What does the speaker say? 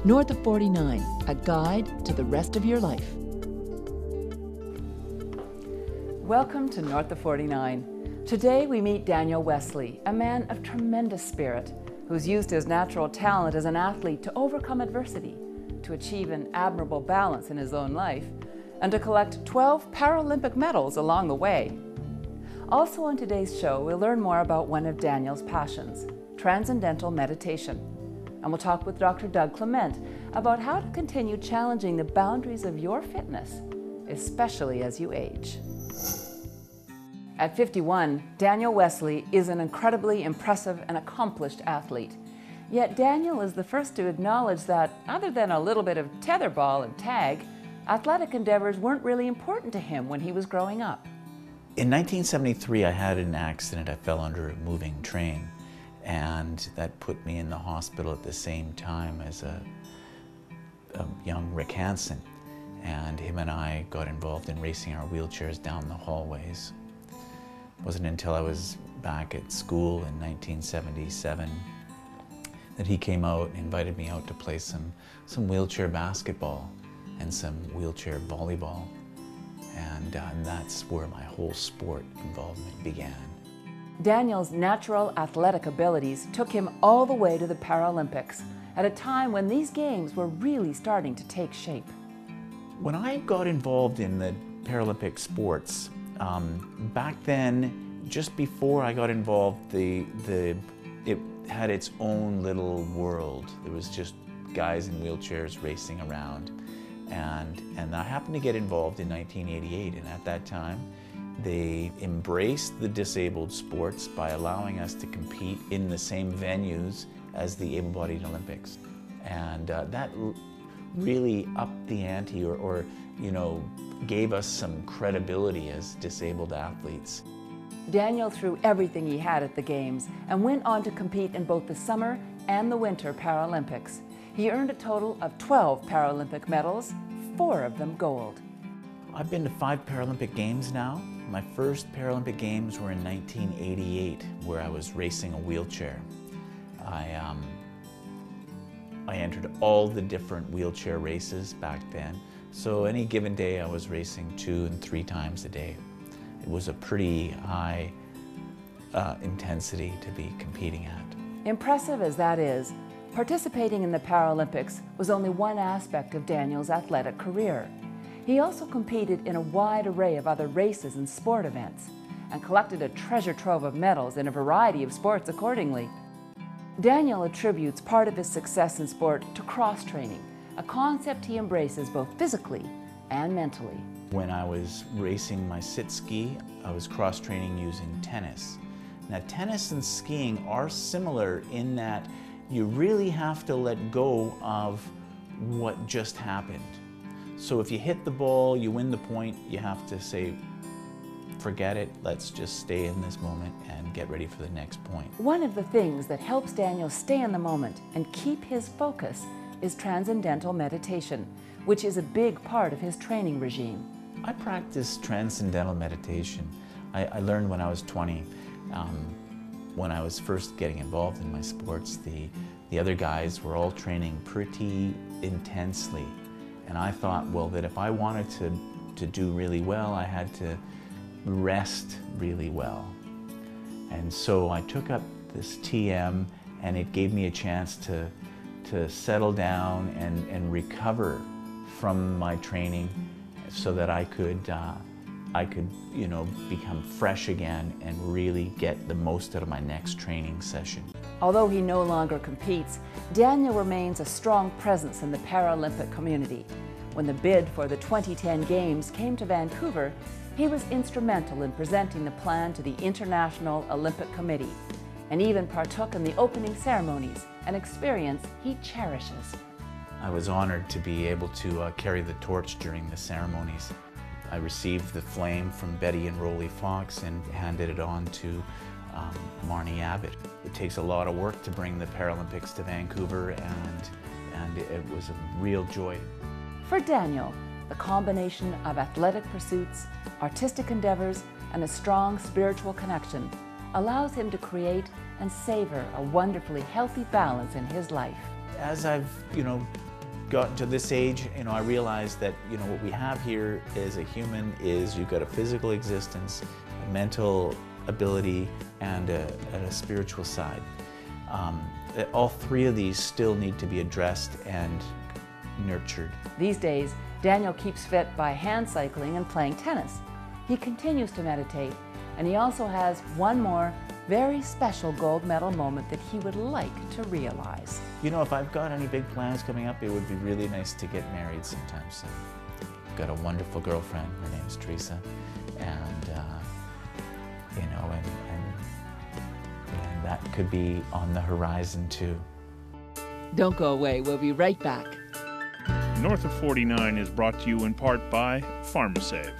North of 49, a guide to the rest of your life. Welcome to North of 49. Today we meet Daniel Wesley, a man of tremendous spirit, who's used his natural talent as an athlete to overcome adversity, to achieve an admirable balance in his own life, and to collect 12 Paralympic medals along the way. Also on today's show, we'll learn more about one of Daniel's passions, transcendental meditation. And we'll talk with Dr. Doug Clement about how to continue challenging the boundaries of your fitness, especially as you age. At 51, Daniel Wesley is an incredibly impressive and accomplished athlete. Yet Daniel is the first to acknowledge that, other than a little bit of tetherball and tag, athletic endeavors weren't really important to him when he was growing up. In 1973, I had an accident. I fell under a moving train, and that put me in the hospital at the same time as a young Rick Hansen. And him and I got involved in racing our wheelchairs down the hallways. It wasn't until I was back at school in 1977 that he came out and invited me out to play some wheelchair basketball and some wheelchair volleyball. And that's where my whole sport involvement began. Daniel's natural athletic abilities took him all the way to the Paralympics at a time when these games were really starting to take shape. When I got involved in the Paralympic sports, back then, just before I got involved, it had its own little world. There was just guys in wheelchairs racing around. And I happened to get involved in 1988, and at that time, they embraced the disabled sports by allowing us to compete in the same venues as the able-bodied Olympics. And that really upped the ante, or gave us some credibility as disabled athletes. Daniel threw everything he had at the Games and went on to compete in both the summer and the winter Paralympics. He earned a total of 12 Paralympic medals, 4 of them gold. I've been to 5 Paralympic Games now. My first Paralympic Games were in 1988, where I was racing a wheelchair. I entered all the different wheelchair races back then, so any given day I was racing 2 and 3 times a day. It was a pretty high intensity to be competing at. Impressive as that is, participating in the Paralympics was only one aspect of Daniel's athletic career. He also competed in a wide array of other races and sport events, and collected a treasure trove of medals in a variety of sports accordingly. Daniel attributes part of his success in sport to cross-training, a concept he embraces both physically and mentally. When I was racing my sit ski, I was cross-training using tennis. Now, tennis and skiing are similar in that you really have to let go of what just happened. So if you hit the ball, you win the point, you have to say, forget it, let's just stay in this moment and get ready for the next point. One of the things that helps Daniel stay in the moment and keep his focus is transcendental meditation, which is a big part of his training regime. I practice transcendental meditation. I learned when I was 20. When I was first getting involved in my sports, the other guys were all training pretty intensely. And I thought, well, that if I wanted to do really well, I had to rest really well. And so I took up this TM, and it gave me a chance to settle down and recover from my training so that I could become fresh again and really get the most out of my next training session. Although he no longer competes, Daniel remains a strong presence in the Paralympic community. When the bid for the 2010 Games came to Vancouver, he was instrumental in presenting the plan to the International Olympic Committee, and even partook in the opening ceremonies, an experience he cherishes. I was honored to be able to carry the torch during the ceremonies. I received the flame from Betty and Rolly Fox and handed it on to Marnie Abbott. It takes a lot of work to bring the Paralympics to Vancouver, and it was a real joy. For Daniel, the combination of athletic pursuits, artistic endeavors, and a strong spiritual connection allows him to create and savor a wonderfully healthy balance in his life. As I've, gotten to this age, you know, I realized that, you know, what we have here as a human is you've got a physical existence, a mental ability, and a spiritual side. All three of these still need to be addressed and nurtured. These days, Daniel keeps fit by hand cycling and playing tennis. He continues to meditate, and he also has one more very special gold medal moment that he would like to realize. You know, if I've got any big plans coming up, it would be really nice to get married sometime soon. I've got a wonderful girlfriend, her name's Teresa, and you know, and that could be on the horizon too. Don't go away, we'll be right back. North of 49 is brought to you in part by PharmaSave.